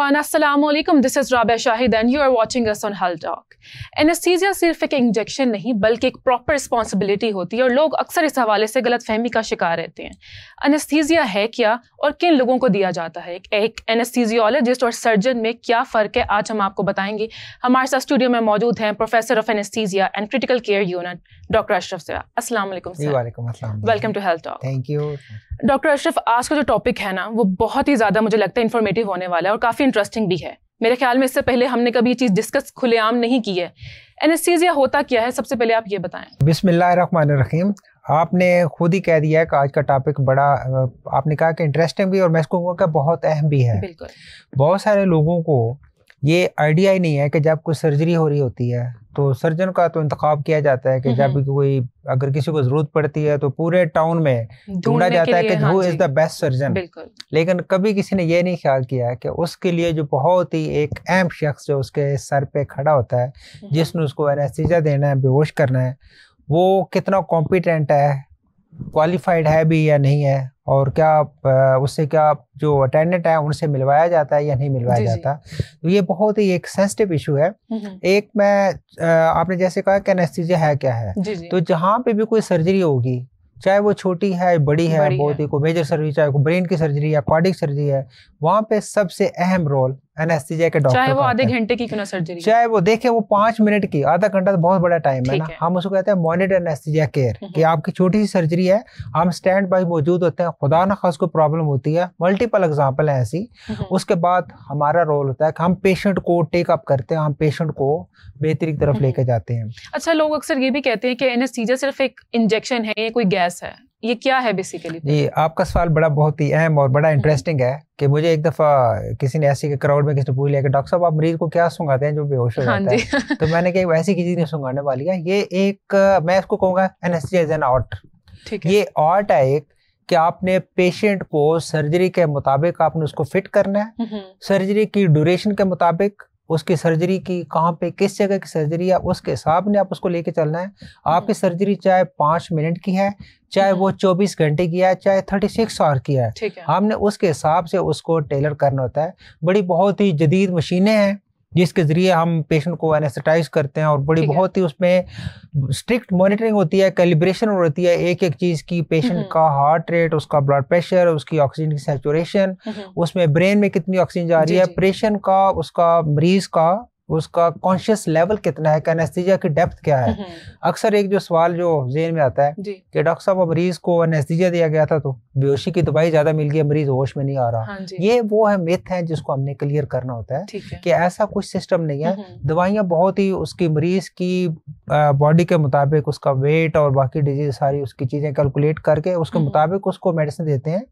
everyone, Assalamu alaikum. This is Rabia Shahid and you are watching us on Health Talk. Anaesthesia सिर्फ एक injection नहीं बल्कि एक proper responsibility होती है और लोग अक्सर इस हवाले से गलत फहमी का शिकार रहते हैं। एनेस्थीसिया है क्या और किन लोगों को दिया जाता है? एक एनेस्थीसियोलॉजिस्ट और सर्जन में क्या फ़र्क है, आज हम आपको बताएंगे। हमारे साथ स्टूडियो में मौजूद हैं professor of anaesthesia and critical care unit doctor Ashraf sir. अस्सलाम वालेकुम सर। वालेकुम अस्सलाम। Welcome to health talk. Thank you. Doctor Ashraf, आज का जो टॉपिक है ना वो बहुत ही ज़्यादा मुझे लगता है इन्फॉर्मेटिव होने वाला है और काफ़ी इंटरेस्टिंग भी है। मेरे ख्याल में इससे पहले हमने कभी ये चीज़ डिस्कस खुलेआम नहीं की है। एनेस्थीसिया होता क्या है, सबसे पहले आप ये बताएं। बिस्मिल्लाहिर्रहमानिर्रहीम। आपने खुद ही कह दिया है कि आज का टॉपिक बड़ा, आपने कहा कि इंटरेस्टिंग भी और मैं इसको कहूँगा कि बहुत अहम भी है। बिल्कुल। बहुत सारे लोगों को ये आइडिया ही नहीं है कि जब कोई सर्जरी हो रही होती है तो सर्जन का तो इंतखाब किया जाता है कि जब कोई अगर किसी को जरूरत पड़ती है तो पूरे टाउन में ढूंढा जाता है कि who is the best surgeon. लेकिन कभी किसी ने ये नहीं ख्याल किया कि उसके लिए जो बहुत ही एक अहम शख्स जो उसके सर पे खड़ा होता है, जिसने उसको एनेस्थीसिया देना है, बेहोश करना है, वो कितना कॉम्पिटेंट है, क्वालिफाइड है भी या नहीं है, और क्या उससे क्या जो अटेंडेंट है उनसे मिलवाया जाता है या नहीं मिलवाया जाता। तो ये बहुत ही एक सेंसिटिव इशू है। एक मैं आपने जैसे कहा कि एनेस्थीसिया है क्या है, तो जहाँ पे भी कोई सर्जरी होगी, चाहे वो छोटी है बड़ी है, बहुत ही कोई मेजर सर्जरी, चाहे कोई ब्रेन की सर्जरी या कार्डियक सर्जरी है, वहाँ पे सबसे अहम रोल एनेस्थीसिया के डॉक्टर, चाहे वो आधे घंटे की क्यों ना सर्जरी, चाहे वो देखे वो 5 मिनट की, आधा घंटा तो बहुत बड़ा टाइम है ना। हम उसको कहते हैं मॉनिटर एनेस्थीसिया केयर, कि आपकी छोटी सी सर्जरी है, हम स्टैंड बाय मौजूद होते हैं, खुदा ना खास कोई प्रॉब्लम होती है, मल्टीपल एग्जांपल है ऐसी। उसके बाद हमारा रोल होता है कि हम पेशेंट को टेक अप करते हैं, हम पेशेंट को बेहतरी की तरफ लेके जाते हैं। अच्छा, लोग अक्सर ये भी कहते हैं कि एनेस्थीसिया सिर्फ एक इंजेक्शन है, ये कोई गैस है, ये क्या है बेसिकली? जी, आपका सवाल बहुत ही अहम और बड़ा इंटरेस्टिंग है कि मुझे एक दफ़ा किसी ने ऐसी क्राउड में किसी ने पूछ लिया कि डॉक्टर साहब आप मरीज को क्या सुंघाते हैं जो बेहोश हो जाता है? तो मैंने कहा वैसी किसी ने सुंघाने वाली है, ये एक मैं इसको कहूँगा एनेस्थीसिया इज एन आर्ट। ये आर्ट है एक कि आपने पेशेंट को सर्जरी के मुताबिक आपने उसको फिट करना है, सर्जरी की ड्यूरेशन के मुताबिक, उसकी सर्जरी की कहाँ पे किस जगह की सर्जरी है उसके हिसाब में आप उसको लेके चलना है। आपकी सर्जरी चाहे 5 मिनट की है, चाहे वो 24 घंटे की है, चाहे 36 आवर की है, हमने उसके हिसाब से उसको टेलर करना होता है। बड़ी बहुत ही जदीद मशीनें हैं जिसके जरिए हम पेशेंट को एनेस्थेटाइज करते हैं और बड़ी बहुत ही उसमें स्ट्रिक्ट मॉनिटरिंग होती है, कैलिब्रेशन होती है एक एक चीज की, पेशेंट का हार्ट रेट, उसका ब्लड प्रेशर, उसकी ऑक्सीजन की सैचुरेशन, उसमें ब्रेन में कितनी ऑक्सीजन जा रही है, प्रेशर का, उसका मरीज का उसका कॉन्शियस लेवल कितना है, एनेस्थीसिया की डेप्थ क्या है। अक्सर एक जो सवाल जो ज़हन में आता है कि डॉक्टर साहब मरीज को एनेस्थीसिया दिया गया था तो बेहोशी की दवाई ज्यादा मिल गई, मरीज होश में नहीं आ रहा। ये वो है मिथ है जिसको हमने क्लियर करना होता है कि ऐसा कुछ सिस्टम नहीं है। दवाइयाँ बहुत ही उसकी मरीज की बॉडी के मुताबिक, उसका वेट और बाकी डिजीज सारी उसकी चीजें कैलकुलेट करके उसके मुताबिक उसको मेडिसिन देते हैं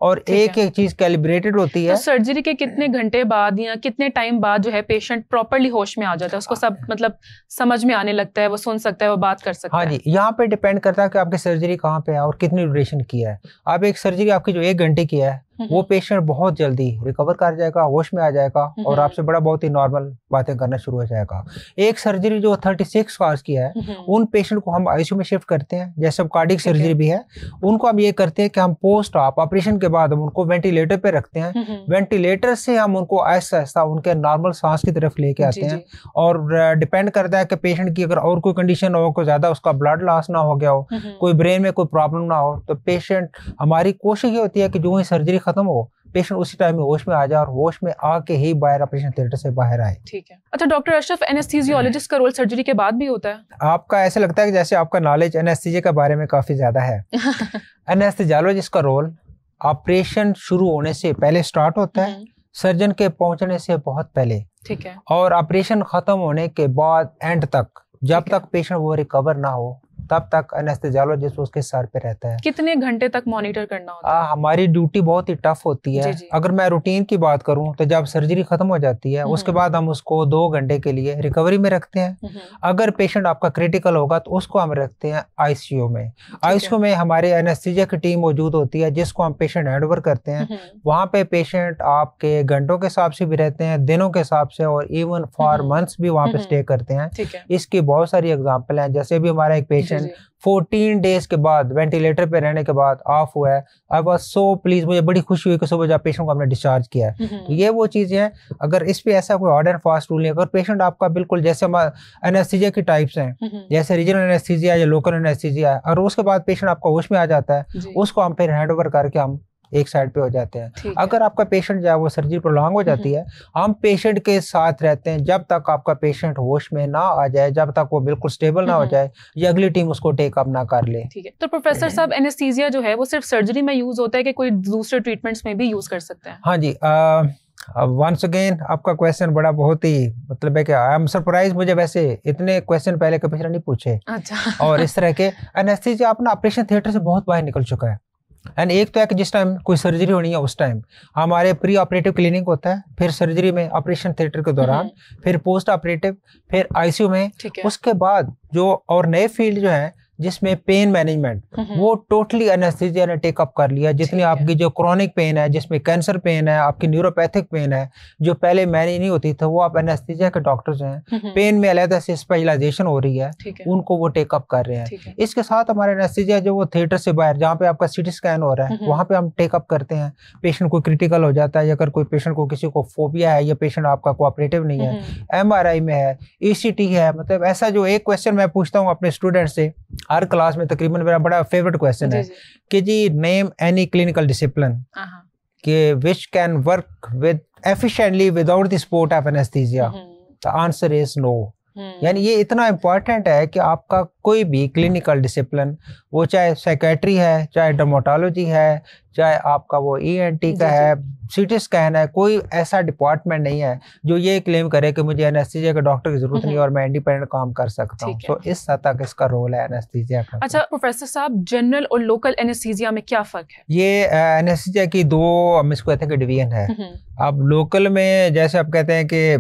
और एक एक चीज कैलिब्रेटेड होती है। तो सर्जरी के कितने घंटे बाद या कितने टाइम बाद जो है पेशेंट प्रॉपर्ली होश में आ जाता है, उसको सब मतलब समझ में आने लगता है, वो सुन सकता है, वो बात कर सकता है? हाँ जी, यहाँ पे डिपेंड करता है कि आपकी सर्जरी कहाँ पे है और कितनी ड्यूरेशन की है। आप एक सर्जरी आपकी जो 1 घंटे की है वो पेशेंट बहुत जल्दी रिकवर कर जाएगा, होश में आ जाएगा और आपसे बड़ा बहुत ही नॉर्मल बातें करना शुरू हो जाएगा। एक सर्जरी जो 36 आवर्स की है उन पेशेंट को हम आईसीयू में शिफ्ट करते हैं, जैसे कार्डियक सर्जरी भी है, उनको हम ये करते हैं कि हम पोस्ट ऑप ऑपरेशन के बाद हम उनको वेंटिलेटर पे रखते हैं, वेंटिलेटर से हम उनको आहिस्ता आहिस्ता उनके नॉर्मल सांस की तरफ लेके आते हैं। और डिपेंड करता है कि पेशेंट की अगर और कोई कंडीशन हो, कोई ज्यादा उसका ब्लड लॉस ना हो गया हो, कोई ब्रेन में कोई प्रॉब्लम ना हो, तो पेशेंट, हमारी कोशिश ये होती है कि जो ही सर्जरी खत्म हो पेशेंट उसी टाइम में होश में आ जाए और होश में आके ही बाहर ऑपरेशन थिएटर से बाहर आए। ठीक है। अच्छा डॉक्टर अशरफ, एनेस्थीसियोलॉजिस्ट का रोल सर्जरी के बाद भी होता है? आपका ऐसा लगता है कि जैसे आपका नॉलेज एनेस्थीसिया के बारे में काफी ज्यादा है। एनेस्थीसियोलॉजिस्ट का रोल ऑपरेशन शुरू होने से पहले स्टार्ट होता है, सर्जन के पहुंचने से बहुत पहले, ठीक है, और ऑपरेशन खत्म होने के बाद एंड तक, जब तक पेशेंट वो रिकवर ना हो तब तक एनेस्थीसियोलॉजिस्ट उसके सर पे रहता है। कितने घंटे तक मॉनिटर करना होता है? हमारी ड्यूटी बहुत ही टफ होती है। अगर मैं रूटीन की बात करूं तो जब सर्जरी खत्म हो जाती है उसके बाद हम उसको 2 घंटे के लिए रिकवरी में रखते हैं। अगर पेशेंट आपका क्रिटिकल होगा तो उसको हम रखते हैं आईसीयू में। आईसीयू में हमारे एनेस्थीसिया की टीम मौजूद होती है जिसको हम पेशेंट हैंड ओवर करते हैं। वहाँ पे पेशेंट आपके घंटों के हिसाब से भी रहते हैं, दिनों के हिसाब से, और इवन फॉर मंथ्स भी वहाँ पे स्टे करते हैं। इसकी बहुत सारी एग्जाम्पल हैं। जैसे भी हमारा एक पेशेंट लेकिन 14 डेज के बाद वेंटिलेटर पे रहने के बाद ऑफ हुआ है। आई वाज सो प्लीज, मुझे बड़ी खुशी हुई कि सुबह जब पेशेंट को हमने डिस्चार्ज किया है। तो ये वो चीज़ें हैं, अगर इस पे ऐसा कोई हार्ड एंड फास्ट रूल नहीं, अगर पेशेंट आपका बिल्कुल जैसे एनेस्थीसिया की टाइप्स हैं, जैसे रीजनल एनेस्थीसिया या लोकल एनेस्थीसिया है, और उसके बाद पेशेंट आपका होश में आ जाता है, उसको हम फिर हैंड ओवर करके हम एक साइड पे हो जाते हैं। अगर आपका पेशेंट जो है वो सर्जरी प्रोलॉन्ग हो जाती है, हम पेशेंट के साथ रहते हैं जब तक आपका पेशेंट होश में ना आ जाए, जब तक वो बिल्कुल स्टेबल ना हो जाए, या अगली टीम उसको टेक अप ना कर ले। ठीक है। तो प्रोफेसर साहब, एनेस्थीसिया जो है वो सिर्फ सर्जरी में यूज होता है कि कोई दूसरे ट्रीटमेंट्स में भी यूज कर सकते हैं? हाँ जी, वंस अगेन आपका क्वेश्चन बड़ा बहुत ही मतलब है कि आई एम सरप्राइज, मुझे वैसे इतने क्वेश्चन पहले कभी नहीं पूछे। अच्छा। और इस तरह के एनेस्थीसिया अपना ऑपरेशन थिएटर से बहुत बाहर निकल चुका है। एंड एक तो है कि जिस टाइम कोई सर्जरी होनी है उस टाइम हमारे प्री ऑपरेटिव क्लिनिक होता है, फिर सर्जरी में ऑपरेशन थिएटर के दौरान, फिर पोस्ट ऑपरेटिव, फिर आईसीयू में, उसके बाद जो और नए फील्ड जो है जिसमें पेन मैनेजमेंट, वो टोटली एनेस्थीसिया ने टेक अप कर लिया। जितनी आपकी जो क्रोनिक पेन है, जिसमें कैंसर पेन है, आपकी न्यूरोपैथिक पेन है, जो पहले मैनेज नहीं होती थी, वो आप एनेस्थीसिया के डॉक्टर्स हैं, पेन में अलग से स्पेशलाइजेशन हो रही है, उनको वो टेक अप कर रहे हैं। इसके साथ हमारे एनेस्थीसिया जो वो थिएटर से बाहर, जहाँ पे आपका सीटी स्कैन हो रहा है, वहाँ पे हम टेक अप करते हैं। पेशेंट को क्रिटिकल हो जाता है, या अगर कोई पेशेंट को किसी को फोबिया है, या पेशेंट आपका कोऑपरेटिव नहीं है, MRI में है, ECT है, मतलब ऐसा जो एक क्वेश्चन मैं पूछता हूँ अपने स्टूडेंट से हर क्लास में, तकरीबन मेरा बड़ा फेवरेट क्वेश्चन है कि जी नेम एनी क्लिनिकल डिसिप्लिन कि which can work with efficiently without the support of anaesthesia. The answer is no. यानी ये इतना इम्पोर्टेंट है कि आपका कोई भी क्लिनिकल डिसिप्लिन, वो चाहे साइकेट्री है, चाहे डर्मेटोलॉजी है, चाहे आपका वो ENT का है, CT स्कैन है, कोई ऐसा डिपार्टमेंट नहीं है जो ये क्लेम करे कि मुझे एनेस्थीसिया के डॉक्टर की जरूरत नहीं है और मैं इंडिपेंडेंट काम कर सकता हूँ। तो इस सतह तक इसका रोल है एनेस्थीसिया का। अच्छा प्रोफेसर साहब, जनरल और लोकल एनेस्थीसिया में क्या फर्क है? ये एनेस्थीसिया की दो हम इसको कहते हैं कि डिवीजन है। अब लोकल में जैसे आप कहते हैं कि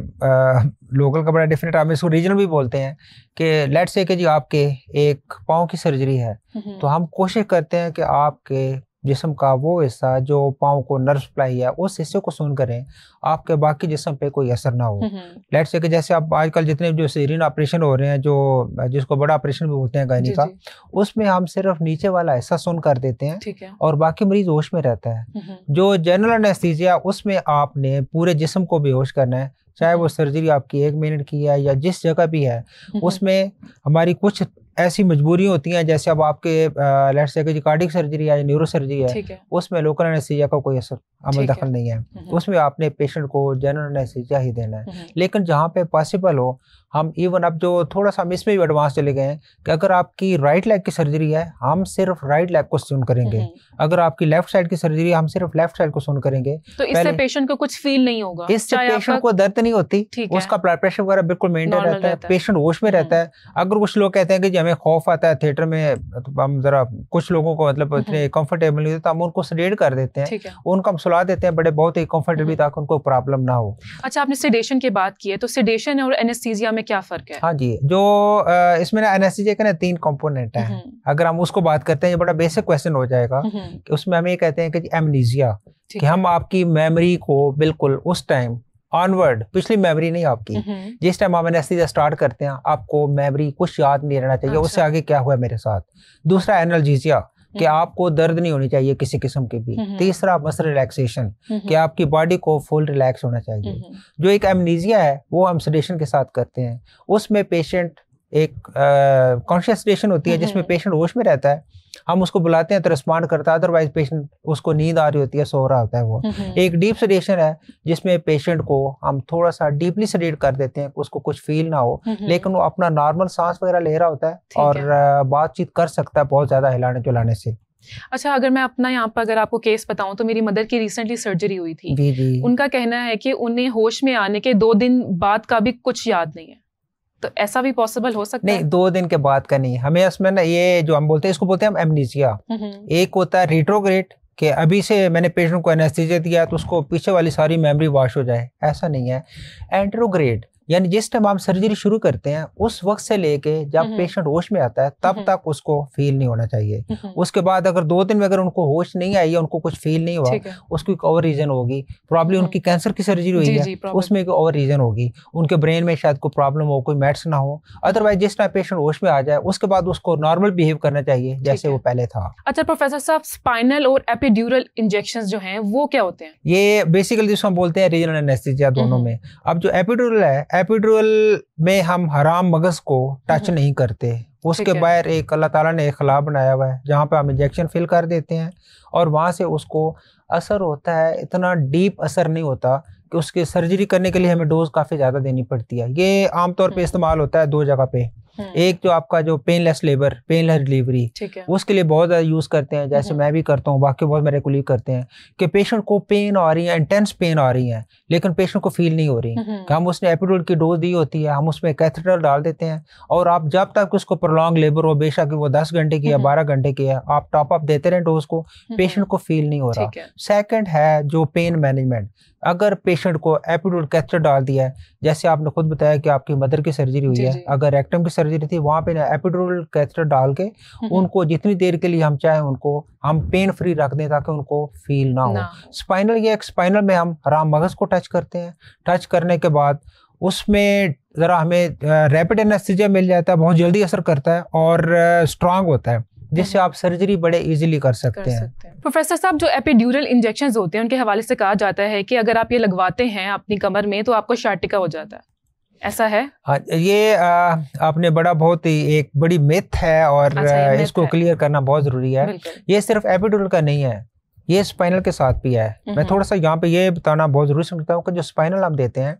लोकल का बड़ा डिफरेंट, हम इसको रीजनल भी बोलते हैं कि लेट्स से कि जी आपके एक पाँव की सर्जरी है, तो हम कोशिश करते हैं कि आपके जिस्म का वो हिस्सा जो पाँव को नर्व सप्लाई है उस हिस्से को सुन करें, आपके बाकी जिस्म पे कोई असर ना हो। लेट्स से कि जैसे आप आजकल जितने जो सीरियन ऑपरेशन हो रहे हैं, जो जिसको बड़ा ऑपरेशन भी बोलते हैं गायनी का, उसमें हम सिर्फ नीचे वाला हिस्सा सुन कर देते हैं और बाकी मरीज होश में रहता है। जो जनरल एनेस्थीसिया, उसमें आपने पूरे जिस्म को बेहोश करना है, चाहे वो सर्जरी आपकी 1 मिनट की है या जिस जगह भी है। उसमें हमारी कुछ ऐसी मजबूरी होती हैं, जैसे अब आपके लेट्स से कि कार्डियक सर्जरी है या न्यूरो सर्जरी है, उसमें लोकल एनेस्थीसिया का कोई असर अमल दखल नहीं है, उसमें आपने पेशेंट को जनरल एनेस्थीसिया ही देना है। लेकिन जहाँ पे पॉसिबल हो, हम इवन अब जो थोड़ा सा इसमें भी एडवांस चले गए हैं कि अगर आपकी राइट लेग की सर्जरी है, हम सिर्फ राइट लेग को सुन करेंगे, अगर आपकी लेफ्ट साइड की सर्जरी है, हम सिर्फ लेफ्ट साइड को सुन करेंगे। तो इससे पेशेंट को कुछ फील नहीं होगा, इससे पेशेंट को दर्द नहीं होती, उसका ब्लड प्रेशर वगैरह बिल्कुल मेंटेन रहता है, पेशेंट होश में रहता है। अगर कुछ लोग कहते हैं कि हमें खौफ आता है थिएटर में, तो हम जरा कुछ लोगों को मतलब इतने कंफर्टेबल नहीं होता, हम उनको सेडेट कर देते हैं, उनको हम सुला देते हैं बड़े बहुत ही कंफर्टेबली, ताकि उनको प्रॉब्लम ना हो। अच्छा, आपने सेडेशन की बात की है, तो सेडेशन और एनेस्थीसिया में क्या फर्क है? हाँ जी, जो इसमें ना एनेस्थीसिया के ना 3 कंपोनेंट हैं। अगर हम उसको बात करते हैं, ये बड़ा बेसिक क्वेश्चन हो जाएगा कि उसमें हम ये कहते हैं कि एमनीजिया, कि हम आपकी मेमोरी को बिल्कुल उस टाइम ऑनवर्ड, पिछली मेमोरी नहीं आपकी, जिस टाइम आप एनेस्थीसिया स्टार्ट करते हैं आपको मेमोरी कुछ याद नहीं रहना चाहिए, उससे आगे क्या हुआ मेरे साथ। दूसरा एनाल्जेसिया, कि आपको दर्द नहीं होनी चाहिए किसी किस्म की भी। तीसरा मसल रिलैक्सेशन, कि आपकी बॉडी को फुल रिलैक्स होना चाहिए। जो एक एमनीजिया है वो हम सेडेशन के साथ करते हैं, उसमें पेशेंट एक कॉन्शियस सेडेशन होती है जिसमें पेशेंट होश में रहता है, हम उसको बुलाते हैं तो रिस्पॉन्ड करता है, अदरवाइज पेशेंट उसको नींद आ रही होती है, सो रहा होता है वो। एक डीप सेडेशन है जिसमें पेशेंट को हम थोड़ा सा डीपली सेडेट कर देते हैं, उसको कुछ फील ना हो, लेकिन वो अपना नॉर्मल सांस वगैरह ले रहा होता है और बातचीत कर सकता है बहुत ज्यादा हिलाने चलाने से। अच्छा, अगर मैं अपना यहाँ पर अगर आपको केस बताऊं, तो मेरी मदर की रिसेंटली सर्जरी हुई थी। उनका कहना है कि उन्हें होश में आने के 2 दिन बाद का भी कुछ याद नहीं है, तो ऐसा भी पॉसिबल हो सकता है? नहीं, 2 दिन के बाद का नहीं, हमें उसमें ना ये जो हम बोलते हैं, इसको बोलते हैं हम एमनीसिया। एक होता है रिट्रोग्रेड, कि अभी से मैंने पेशेंट को एनेस्थीसिया दिया तो उसको पीछे वाली सारी मेमोरी वॉश हो जाए, ऐसा नहीं है। एंट्रोग्रेड, यानी जिस टाइम आप सर्जरी शुरू करते हैं उस वक्त से लेके जब पेशेंट होश में आता है तब तक उसको फील नहीं होना चाहिए। उसके बाद अगर 2 दिन में अगर उनको होश नहीं आई, उनको कुछ फील नहीं हुआ, उसकी एक और रीजन होगी, प्रॉब्लम उनकी कैंसर की सर्जरी हुई है, उसमें एक और रीजन होगी, उनके ब्रेन में शायद कोई प्रॉब्लम हो, कोई मैट्स ना हो। अदरवाइज जिस टाइम पेशेंट होश में आ जाए उसके बाद उसको नॉर्मल बिहेव करना चाहिए जैसे वो पहले था। अच्छा प्रोफेसर साहब, स्पाइनल और एपिड्यूरल इंजेक्शंस जो हैं वो क्या होते हैं? ये बेसिकली जिसको हम बोलते हैं रीजनल एनेस्थीसिया दोनों में। अब जो एपिड्यूरल है, एपिड्यूरल में हम हराम मगज को टच नहीं करते, उसके बाहर एक अल्लाह ताला ने एक खला बनाया हुआ है जहाँ पे हम इंजेक्शन फिल कर देते हैं और वहाँ से उसको असर होता है, इतना डीप असर नहीं होता कि उसकी सर्जरी करने के लिए हमें डोज काफ़ी ज़्यादा देनी पड़ती है। ये आमतौर पे इस्तेमाल होता है 2 जगह पे। एक जो आपका जो पेनलेस लेबर, पेनलेस डिलीवरी, उसके लिए बहुत ज़्यादा यूज़ करते हैं, जैसे मैं भी करता हूँ, बाकी बहुत मेरे कोलीग करते हैं कि पेशेंट को पेन आ रही है, इंटेंस पेन आ रही है, लेकिन पेशेंट को फील नहीं हो रही कि हम उसने एपिड्यूरल की डोज दी होती है, हम उसमें कैथेटर डाल देते हैं और आप जब तक उसको प्रोलॉन्ग लेबर हो, बेशक वो 10 घंटे की है, 12 घंटे की है, आप टॉप अप देते रहें डोज को, पेशेंट को फील नहीं हो रहा। सेकेंड है जो पेन मैनेजमेंट। अगर पेशेंट को एपिड्यूरल कैथेटर डाल दिया है, जैसे आपने खुद बताया कि आपकी मदर की सर्जरी हुई है, अगर रेक्टम की सर्जरी थी वहाँ पे एपिड्यूरल कैथेटर डाल के उनको जितनी देर के लिए हम चाहें उनको हम पेन फ्री रख दें ताकि उनको फील ना हो। स्पाइनल या स्पाइनल में हम हराम मगज को टच करते हैं, टच करने के बाद उसमें ज़रा हमें रैपिड एनेस्थीसिया मिल जाता है, बहुत जल्दी असर करता है और स्ट्रांग होता है, जिससे आप सर्जरी बड़े इजीली कर सकते हैं। प्रोफेसर साहब, जो एपिड्यूरल इंजेक्शंस होते हैं उनके हवाले से कहा जाता है कि अगर आप ये लगवाते हैं अपनी कमर में तो आपको शार्टिका हो जाता है, ऐसा है? हाँ, ये आपने बहुत ही एक बड़ी मिथ है और इसको क्लियर करना बहुत जरूरी है। ये सिर्फ एपिड्यूरल का नहीं है, ये स्पाइनल के साथ भी है। मैं थोड़ा सा यहाँ पे ये बताना बहुत जरूरी समझता हूँ कि जो स्पाइनल हम देते हैं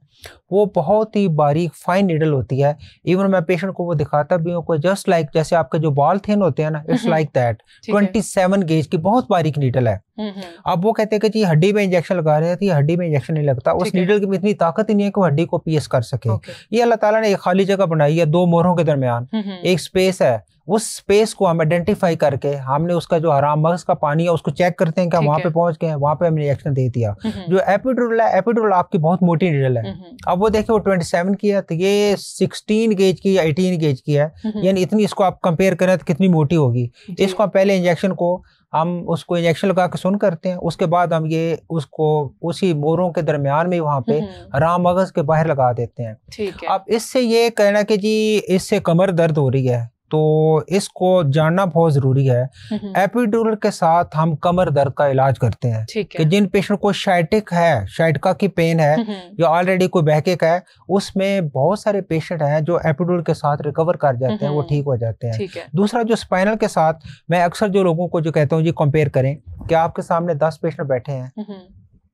वो बहुत ही बारीक फाइन नीडल होती है। इवन मैं पेशेंट को वो दिखाता भी हूँ, जस्ट लाइक जैसे आपके जो बॉल थिन होते हैं ना, इट्स लाइक दैट। 27 गेज की बहुत बारीक नीडल है। अब वो कहते हैं कि जी हड्डी में इंजेक्शन लगा रहे हैं, तो ये हड्डी में इंजेक्शन नहीं लगता, उस नीडल की इतनी ताकत ही नहीं है कि वो हड्डी को पीएस कर सके। ये अल्लाह ताला ने एक खाली जगह बनाई है 2 मोहरों के दरमियान, एक स्पेस है, उस स्पेस को हम आइडेंटिफाई करके हमने उसका जो हराम मगज का पानी है उसको चेक करते हैं कि हम वहाँ पे पहुंच गए हैं, वहाँ पे हमने इंजेक्शन दे दिया। जो एपिड्यूरल है, एपिड्यूरल आपकी बहुत मोटी नीडल है। अब वो देखिए वो 27 की है, तो ये 16 गेज की या 18 गेज की है, यानी इतनी इसको आप कंपेयर करें तो कितनी मोटी होगी। इसको पहले इंजेक्शन को हम उसको इंजेक्शन लगा के सुन करते हैं, उसके बाद हम ये उसको उसी मोरों के दरमियान में वहाँ पे हराम मगज के बाहर लगा देते हैं। अब इससे ये कहना कि जी इससे कमर दर्द हो रही है, तो इसको जानना बहुत जरूरी है। एपिड्यूरल के साथ हम कमर दर्द का इलाज करते हैं कि जिन पेशेंट को शाइटिक है, शाइटिका की पेन है या ऑलरेडी कोई बैकेक है, उसमें बहुत सारे पेशेंट हैं जो एपिड्यूरल के साथ रिकवर कर जाते हैं, वो ठीक हो जाते हैं। दूसरा जो स्पाइनल के साथ मैं अक्सर जो लोगों को जो कहता हूँ जी कंपेयर करें कि आपके सामने 10 पेशेंट बैठे हैं,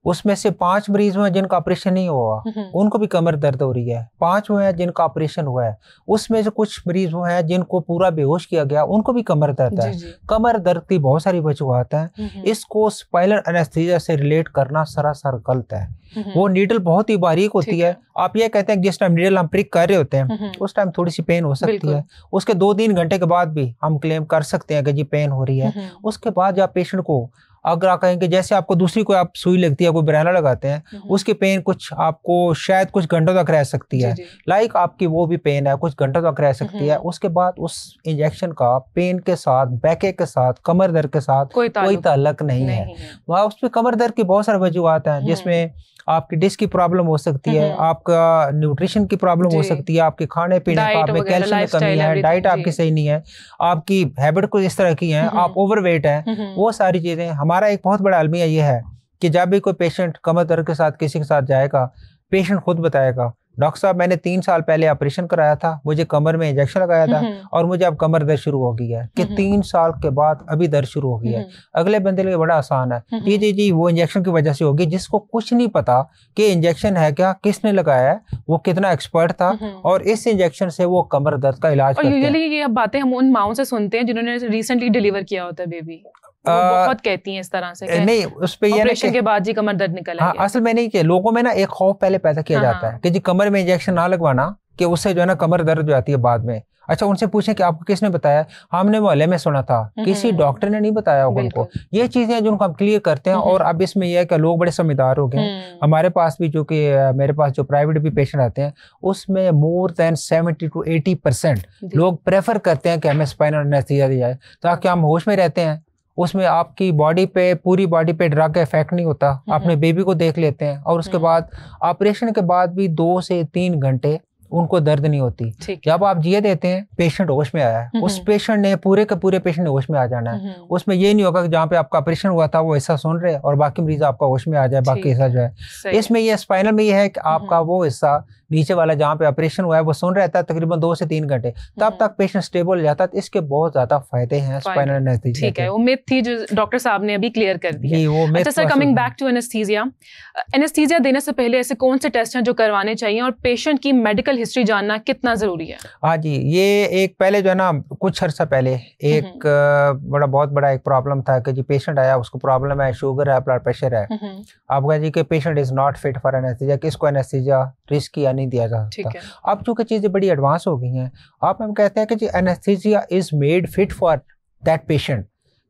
उसमें से 5 मरीज हुए हैं जिनका ऑपरेशन नहीं हुआ, उनको भी कमर दर्द हो रही है। 5 हुए हैं जिनका ऑपरेशन हुआ है, उसमें से कुछ मरीज हुए हैं जिनको पूरा बेहोश किया गया, उनको भी कमर दर्द है। कमर दर्द की बहुत सारी वजूहात हैं, इसको स्पाइनल एनेस्थीसिया से रिलेट करना सरासर गलत है। वो नीडल बहुत ही बारीक होती है। आप ये कहते हैं जिस टाइम नीडल हम प्रिक कर रहे होते हैं उस टाइम थोड़ी सी पेन हो सकती है, उसके 2-3 घंटे के बाद भी हम क्लेम कर सकते हैं कि जी पेन हो रही है। उसके बाद जब पेशेंट को अगर आप कहेंगे जैसे आपको दूसरी कोई आप सुई लगती है, कोई ब्रेना लगाते हैं, उसकी पेन कुछ आपको शायद कुछ घंटों तक रह सकती है, लाइक आपकी वो भी पेन है कुछ घंटों तक रह सकती है। उसके बाद उस इंजेक्शन का पेन के साथ, बैकेक के साथ, कमर दर्द के साथ कोई ताल्लुक नहीं है। वहाँ उसमें कमर दर्द की बहुत सारी वजूहात हैं, जिसमें आपकी डिस्क की प्रॉब्लम हो सकती है, आपका न्यूट्रिशन की प्रॉब्लम हो सकती है, आपके खाने पीने का, आप में कैल्शियम की कमी है, डाइट आपकी सही नहीं है, आपकी हैबिट कुछ इस तरह की है, आप ओवरवेट है, वो सारी चीजें। हमारा एक बहुत बड़ा अलमिया ये है कि जब भी कोई पेशेंट कमर दर्द के साथ किसी के साथ जाएगा, पेशेंट खुद बताएगा डॉक्टर साहब मैंने 3 साल पहले ऑपरेशन कराया था, मुझे कमर में इंजेक्शन लगाया था और मुझे अब कमर दर्द शुरू हो गई है, कि 3 साल के बाद अभी दर्द शुरू हो गई है। अगले बंदे के लिए बड़ा आसान है, जी वो इंजेक्शन की वजह से होगी, जिसको कुछ नहीं पता कि इंजेक्शन है क्या, किसने लगाया है, वो कितना एक्सपर्ट था और इस इंजेक्शन से वो कमर दर्द का इलाज करते हैं। यूजुअली ये बातें हम उन माओं से सुनते हैं जिन्होंने रिसेंटली डिलीवर किया होता है बेबी, बहुत कहती हैं इस तरह से नहीं उस पे ये ऑपरेशन के बाद जी कमर दर्द निकल आया। असल में नहीं, कि लोगों में ना एक खौफ पहले पैदा किया जाता है कि जी कमर में इंजेक्शन ना लगवाना, कि उससे जो है ना कमर दर्द हो जाती है बाद में। अच्छा, उनसे पूछें कि आपको किसने बताया, हमने मोहल्ले में सुना था, किसी डॉक्टर ने नहीं बताया होगा उनको। ये चीजें जो हम क्लियर करते हैं। और अब इसमें यह है कि लोग बड़े समझदार हो गए हैं। हमारे पास भी, जो कि मेरे पास जो प्राइवेट भी पेशेंट आते हैं, उसमें मोर देन 70 to 80% लोग प्रेफर करते हैं कि हमें स्पाइनल एनेस्थीसिया दिया जाए ताकि हम होश में रहते हैं। उसमें आपकी बॉडी पे, पूरी बॉडी पे ड्रग का इफेक्ट नहीं होता। अपने बेबी को देख लेते हैं और उसके बाद ऑपरेशन के बाद भी 2 से 3 घंटे उनको दर्द नहीं होती। जब आप जिए देते हैं, पेशेंट होश में आया है, उस पेशेंट ने, पूरे के पूरे पेशेंट ने होश में आ जाना है। उसमें ये नहीं होगा कि जहाँ पे आपका ऑपरेशन हुआ था वो हिस्सा सुन रहे और बाकी मरीज आपका होश में आ जाए, बाकी हिस्सा जो है। इसमें ये स्पाइनल में ये है कि आपका वो हिस्सा नीचे वाला जहाँ पे ऑपरेशन हुआ है वो सुन रहता है तकरीबन 2 से 3 घंटे, तब तक पेशेंट स्टेबल हो जाता है। इसके बहुत ज्यादा फायदे हैं स्पाइनल एनेस्थीसिया। ठीक है, वो मिथ थी जो डॉक्टर साहब ने अभी क्लियर कर दी है। अच्छा sir, coming back to anaesthesia, anaesthesia देने से पहले ऐसे कौन से टेस्ट हैं जो करवाने चाहिए और पेशेंट की मेडिकल हिस्ट्री जानना कितना जरूरी है? हाँ जी, ये एक पहले जो है ना, कुछ अर्सा पहले एक बहुत बड़ा एक प्रॉब्लम था कि जी पेशेंट आया, उसको प्रॉब्लम है, शुगर है, ब्लड प्रेशर है। आप कहा जी कि patient is not fit for anaesthesia, किसको एनेस्थीसिया रिस्क या नहीं दिया जा सकता। अब चूंकि चीजें बड़ी एडवांस हो गई हैं, आप हम कहते हैं कि जी anaesthesia is made fit for that patient,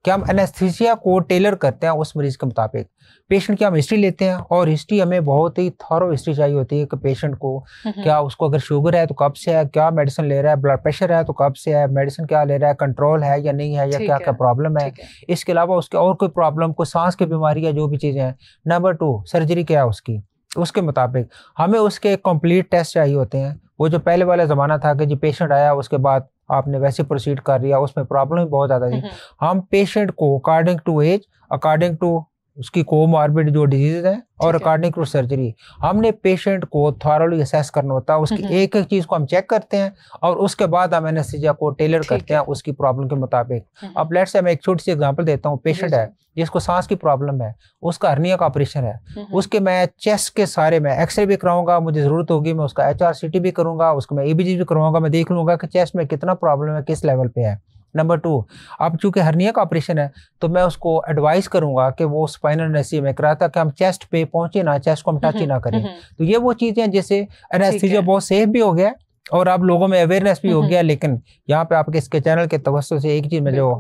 कि हम एनेस्थीसिया को टेलर करते हैं उस मरीज के मुताबिक। पेशेंट की हम हिस्ट्री लेते हैं और हिस्ट्री हमें बहुत ही थॉरो हिस्ट्री चाहिए होती है कि पेशेंट को क्या, उसको अगर शुगर है तो कब से है, क्या मेडिसिन ले रहा है, ब्लड प्रेशर है तो कब से है, मेडिसिन क्या ले रहा है, कंट्रोल है या नहीं है, या क्या क्या प्रॉब्लम है। इसके अलावा उसके और कोई प्रॉब्लम, कोई सांस की बीमारी या जो भी चीजें हैं। नंबर 2, सर्जरी क्या है उसकी, उसके मुताबिक हमें उसके कंप्लीट टेस्ट चाहिए होते हैं। वो जो पहले वाला ज़माना था कि जी पेशेंट आया उसके बाद आपने वैसे प्रोसीड कर दिया, उसमें प्रॉब्लम भी बहुत ज़्यादा थी। हम पेशेंट को according to age, according to उसकी कोमॉर्बिड जो डिजीज है और अकॉर्डिंग टू सर्जरी, हमने पेशेंट को थॉरली असेस करना होता है। उसकी एक एक चीज को हम चेक करते हैं और उसके बाद हम एनेस्थीसिया को टेलर करते हैं उसकी प्रॉब्लम के मुताबिक। अब लेट्स से मैं एक छोटी सी एग्जांपल देता हूँ। पेशेंट है जिसको सांस की प्रॉब्लम है, उसका हर्निया का ऑपरेशन है, उसके मैं चेस्ट के सारे मैं एक्सरे भी कराऊंगा, मुझे जरूरत होगी मैं उसका HRCT भी करूंगा, उसको मैं EBG भी करवाऊंगा, मैं देख लूंगा कि चेस्ट में कितना प्रॉब्लम है, किस लेवल पे है। नंबर 2, अब चूंकि हर्निया का ऑपरेशन है तो मैं उसको एडवाइस करूंगा कि वो स्पाइनल एनेस्थीसिया में कराता कि हम चेस्ट पे पहुंचे ना, चेस्ट को हम टच ही ना करें। तो ये वो चीजें हैं जिससे एनेस्थीसिया बहुत सेफ भी हो गया और अब लोगों में अवेयरनेस भी हो गया। लेकिन यहाँ पे आपके इसके चैनल के तवज्जो से एक चीज मैं जो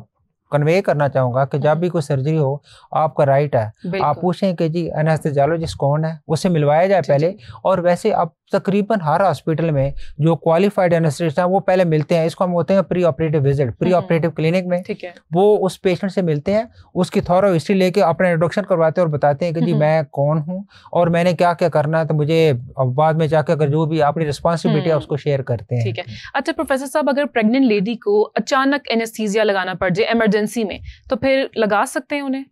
कन्वे करना चाहूंगा कि जब भी कोई सर्जरी हो, आपका राइट है, आप पूछें कि जी एनेस्थीसियोलॉजिस्ट कौन है, उससे मिलवाया जाए पहले। और वैसे अब तकरीबन हर हॉस्पिटल में जो क्वालिफाइड एनेस्थीसिस्ट हैं वो पहले मिलते हैं। इसको हम होते हैं pre operative visit, pre operative clinic में वो उस पेशेंट से मिलते हैं, उसकी थॉरो हिस्ट्री लेके अपना इंट्रोडक्शन करवाते हैं और बताते हैं कि जी मैं कौन हूँ और मैंने क्या क्या करना है, तो मुझे बाद में जाकर अगर जो भी अपनी रिस्पॉन्सिबिलिटी है उसको शेयर करते हैं। ठीक है। अच्छा प्रोफेसर साहब, अगर प्रेग्नेंट लेडी को अचानक एनेस्थीसिया लगाना पड़ जाए इमरजेंसी में, तो फिर लगा सकते हैं उन्हें?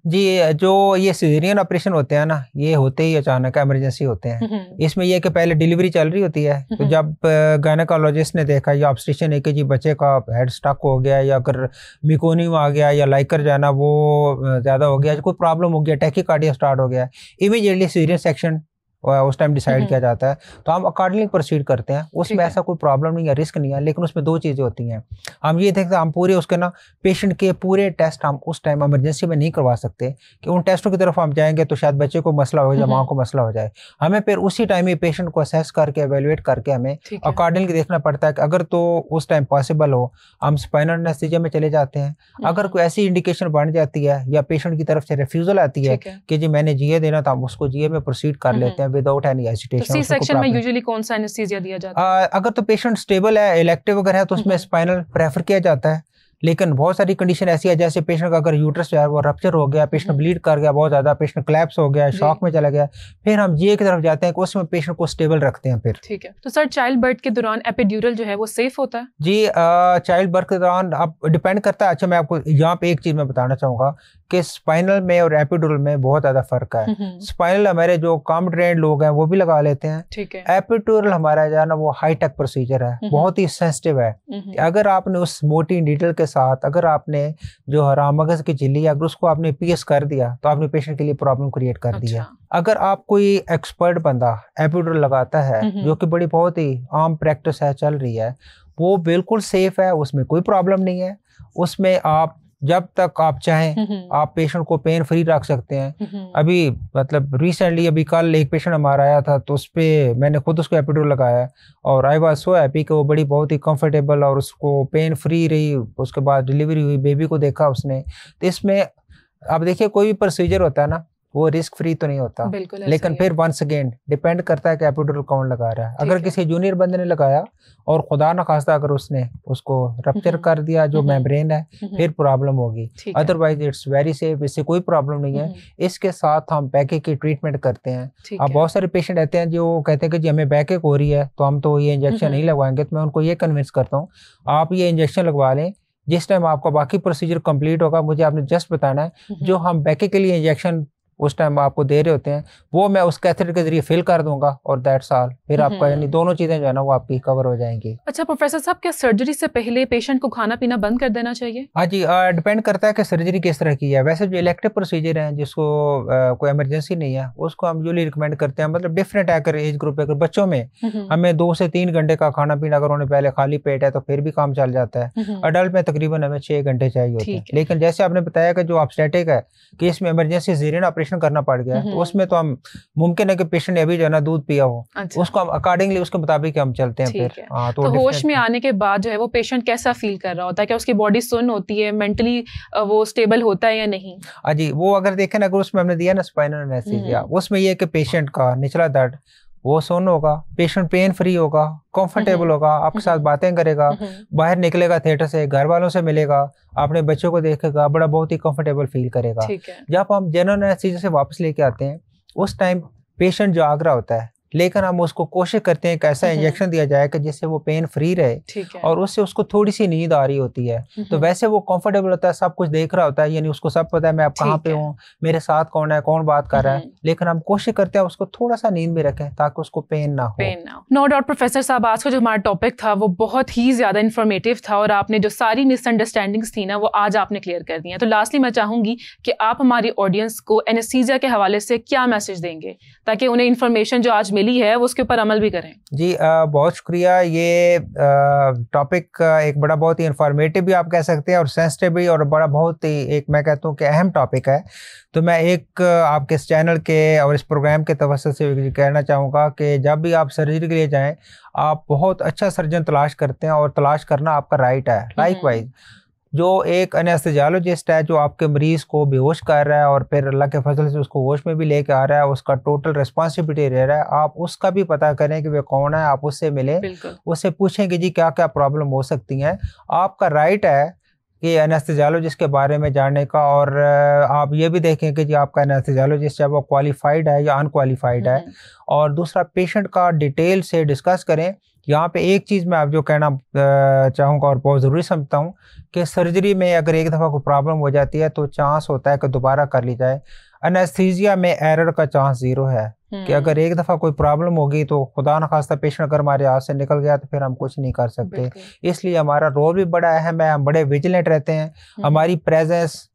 जी, जो ये सिजेरियन ऑपरेशन होते हैं ना, ये होते ही अचानक इमरजेंसी होते हैं। इसमें यह कि पहले डिलीवरी चल रही होती है, तो जब गायनेकोलॉजिस्ट ने देखा या ऑब्स्टेट्रिशियन ने कि जी बच्चे का हेड स्टक हो गया या अगर मिकोनियम आ गया या लाइकर जो है ना वो ज़्यादा हो गया, कोई प्रॉब्लम हो गया, टैकीकार्डिया स्टार्ट हो गया, इमीडिएटली सिजेरियन सेक्शन उस टाइम डिसाइड किया जाता है। तो हम अकॉर्डिंगली प्रोसीड करते हैं। उसमें ऐसा कोई प्रॉब्लम नहीं है, रिस्क नहीं है। लेकिन उसमें 2 चीज़ें होती हैं। हम ये देखते हैं, हम पूरे उसके ना पेशेंट के पूरे टेस्ट हम उस टाइम इमरजेंसी में नहीं करवा सकते कि उन टेस्टों की तरफ हम जाएंगे तो शायद बच्चे को मसला हो जाए, माँ को मसला हो जाए। हमें फिर उसी टाइम ही पेशेंट को असेस करके एवेलुएट करके हमें अकॉर्डिंगली देखना पड़ता है कि अगर तो उस टाइम पॉसिबल हो हम स्पाइनल एनेस्थीसिया में चले जाते हैं। अगर कोई ऐसी इंडिकेशन बन जाती है या पेशेंट की तरफ से रिफ्यूजल आती है कि जी मैंने जीए देना था, हम उसको जीए में प्रोसीड कर लेते हैं विदाउट एनी हेजिटेशन। तो सी सेक्शन में यूजुअली कौन सा एनेस्थीसिया दिया जाता है? अगर तो पेशेंट स्टेबल है, इलेक्टिव अगर है तो उसमें स्पाइनल प्रेफर किया जाता है। लेकिन बहुत सारी कंडीशन ऐसी है जैसे पेशेंट का अगर यूट्रस जो है वो रप्चर हो गया, पेशेंट ब्लीड कर गया बहुत ज्यादा, पेशेंट क्लैप्स हो गया, शॉक में चला गया, फिर हम जीए की तरफ जाते हैं कि उसमें पेशेंट को स्टेबल रखते हैं फिर। ठीक है। तो सर चाइल्ड बर्थ के दौरान एपिड्यूरल जो है वो सेफ होता है? जी, चाइल्ड बर्थ के दौरान अब डिपेंड करता है। अच्छा, मैं आपको यहाँ पे एक चीज मैं बताना चाहूंगा कि स्पाइनल में और एपिड्यूरल में बहुत ज्यादा फर्क है। स्पाइनल हमारे जो कम ट्रेंड लोग हैं वो भी लगा लेते हैं। ठीक है। एपिड्यूरल हमारा जो है ना वो हाई टेक प्रोसीजर है, बहुत ही सेंसिटिव है। अगर आपने उस मोटी नीडल के साथ अगर आपने जो हराम मगज की झिल्ली है अगर उसको आपने पीएस कर दिया तो आपने पेशेंट के लिए प्रॉब्लम क्रिएट कर दी है। अगर आप कोई एक्सपर्ट बंदा एपिड्यूरल लगाता है जो कि बड़ी बहुत ही आम प्रैक्टिस है, चल रही है, वो बिल्कुल सेफ है, उसमें कोई प्रॉब्लम नहीं है। उसमें आप जब तक आप चाहें आप पेशेंट को पेन फ्री रख सकते हैं। अभी मतलब रिसेंटली अभी कल एक पेशेंट हमारा आया था, तो उस पर मैंने खुद उसको एपिड्यूरल लगाया और आई वाज सो हैप्पी कि वो बड़ी बहुत ही कंफर्टेबल और उसको पेन फ्री रही। उसके बाद डिलीवरी हुई, बेबी को देखा उसने। तो इसमें अब देखिए कोई भी प्रोसीजर होता है ना, वो रिस्क फ्री तो नहीं होता, लेकिन फिर वंस अगेन डिपेंड करता है कि एपिड्यूरल कौन लगा रहा है। अगर किसी जूनियर बंदे ने लगाया और खुदा न खास्ता अगर उसने उसको रप्चर कर दिया जो मेम्ब्रेन है, फिर प्रॉब्लम होगी। अदरवाइज इट्स वेरी सेफ, इससे कोई प्रॉब्लम नहीं है। इसके साथ हम बैके की ट्रीटमेंट करते हैं। अब बहुत सारे पेशेंट रहते हैं जो कहते हैं कि जी हमें बैके हो रही है तो हम तो ये इंजेक्शन नहीं लगवाएंगे। तो मैं उनको ये कन्विंस करता हूँ आप ये इंजेक्शन लगवा लें, जिस टाइम आपका बाकी प्रोसीजर कंप्लीट होगा मुझे आपने जस्ट बताना है जो हम बैके के लिए इंजेक्शन उस टाइम आपको दे रहे होते हैं वो मैं उस कैथेटर के जरिए फिल कर दूंगा और दैट्स ऑल। फिर आपका यानी दोनों चीजें जो है ना वो आपकी कवर हो जाएंगी। अच्छा प्रोफेसर साहब, क्या सर्जरी से पहले पेशेंट को खाना पीना बंद कर देना चाहिए? हाँ जी, डिपेंड करता है कि सर्जरी किस तरह की है। वैसे जो इलेक्टिव प्रोसीजर है जिसको कोई इमरजेंसी नहीं है उसको हम यूजुअली रिकमेंड करते हैं। मतलब डिफरेंट है, अगर एज ग्रुप, अगर बच्चों में हमें 2 से 3 घंटे का खाना पीना अगर उन्हें पहले खाली पेट है तो फिर भी काम चल जाता है। अडल्ट में तकरीबन हमें 6 घंटे चाहिए होते हैं। लेकिन जैसे आपने बताया कि जो ऑब्स्टेटिक है कि इसमें इमरजेंसी सीजरियन ऑपरेशन करना पड़ गया तो उसमें तो हम मुमकिन है कि पेशेंट ने अभी जो है ना दूध पिया हो। अच्छा। उसको हम अकॉर्डिंगली उसके मुताबिक हम चलते हैं फिर। तो होश में आने के बाद जो है वो पेशेंट कैसा फील कर रहा होता है? क्या उसकी बॉडी सुन्न होती है, मेंटली वो स्टेबल होता है या नहीं? जी, वो अगर देखें ना, अगर उसमें हमने दिया ना स्पाइनल एनेस्थीसिया, उसमें ये कि पेशेंट का निचला दर्द वो सुन्न होगा, पेशेंट पेन फ्री होगा, कंफर्टेबल होगा, आपके साथ बातें करेगा, बाहर निकलेगा थिएटर से, घर वालों से मिलेगा, अपने बच्चों को देखेगा, बड़ा बहुत ही कंफर्टेबल फील करेगा। जब हम जनरल एनेस्थीसिया से वापस लेके आते हैं उस टाइम पेशेंट जाग रहा होता है, लेकिन हम उसको कोशिश करते हैं कि ऐसा इंजेक्शन दिया जाए कि जिससे वो पेन फ्री रहे और उससे उसको थोड़ी सी नींद आ रही होती है। तो वैसे वो कंफर्टेबल होता है, सब कुछ देख रहा होता है, यानी उसको सब पता है मैं अब कहाँ पे हूँ, मेरे साथ कौन है, कौन बात कर रहा है। लेकिन हम कोशिश करते हैं उसको थोड़ा सा नींद में रखें ताकि उसको पेन ना हो। नो डाउट प्रोफेसर साहब, आज का जो हमारा टॉपिक था वो बहुत ही ज्यादा इन्फॉर्मेटिव था और आपने जो सारी मिसअंडरस्टैंडिंग्स थी ना वो आज आपने क्लियर कर दी है। तो लास्टली मैं चाहूंगी कि आप हमारी ऑडियंस को एनेस्थीसिया के हवाले से क्या मैसेज देंगे ताकि उन्हें इन्फॉर्मेशन जो आज मिली है वो उसके ऊपर अमल भी करें? जी बहुत शुक्रिया। ये टॉपिक एक बड़ा बहुत ही इंफॉर्मेटिव भी आप कह सकते हैं और सेंसिटिव भी और बड़ा बहुत ही एक मैं कहता हूँ कि अहम टॉपिक है। तो मैं एक आपके इस चैनल के और इस प्रोग्राम के तवज्जो से कहना चाहूँगा कि जब भी आप सर्जरी के लिए जाएं आप बहुत अच्छा सर्जन तलाश करते हैं और तलाश करना आपका राइट है। लाइकवाइज जो एक एनेस्थेसियोलॉजिस्ट है जो आपके मरीज को बेहोश कर रहा है और फिर अल्लाह के फजल से उसको होश में भी लेके आ रहा है, उसका टोटल रिस्पॉन्सिबिलिटी ले रहा है, आप उसका भी पता करें कि वे कौन है, आप उससे मिले, उससे पूछें कि जी क्या क्या प्रॉब्लम हो सकती हैं। आपका राइट है कि एनेस्थेसियोलॉजिस्ट के बारे में जानने का, और आप ये भी देखें कि जी आपका एनेस्थेसियोलॉजिस्ट है वो क्वालिफाइड है या अनक्वालिफाइड है। और दूसरा, पेशेंट का डिटेल से डिस्कस करें। यहाँ पे एक चीज़ मैं आप जो कहना चाहूँगा और बहुत ज़रूरी समझता हूँ कि सर्जरी में अगर एक दफ़ा कोई प्रॉब्लम हो जाती है तो चांस होता है कि दोबारा कर ली जाए। एनेस्थीसिया में एरर का चांस 0 है कि अगर एक दफ़ा कोई प्रॉब्लम होगी तो खुदा न खास्ता पेशेंट अगर हमारे हाथ से निकल गया तो फिर हम कुछ नहीं कर सकते। इसलिए हमारा रोल भी बड़ा अहम है, हम बड़े विजिलेंट रहते हैं। हमारी प्रेजेंस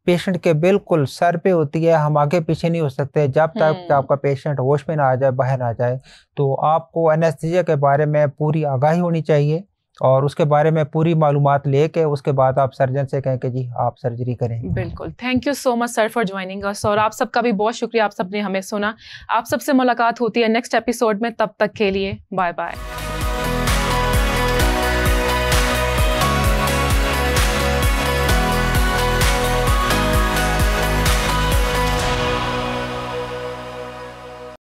पेशेंट के बिल्कुल सर पे होती है, हम आगे पीछे नहीं हो सकते जब तक कि आपका पेशेंट होश में ना आ जाए, बाहर ना आ जाए। तो आपको एनेस्थीसिया के बारे में पूरी आगाही होनी चाहिए और उसके बारे में पूरी मालूमात लेके उसके बाद आप सर्जन से कहें कि जी आप सर्जरी करें। बिल्कुल, thank you so much sir for joining us और आप सबका भी बहुत शुक्रिया, आप सबने हमें सुना। आप सबसे मुलाकात होती है नेक्स्ट एपिसोड में, तब तक के लिए बाय बाय।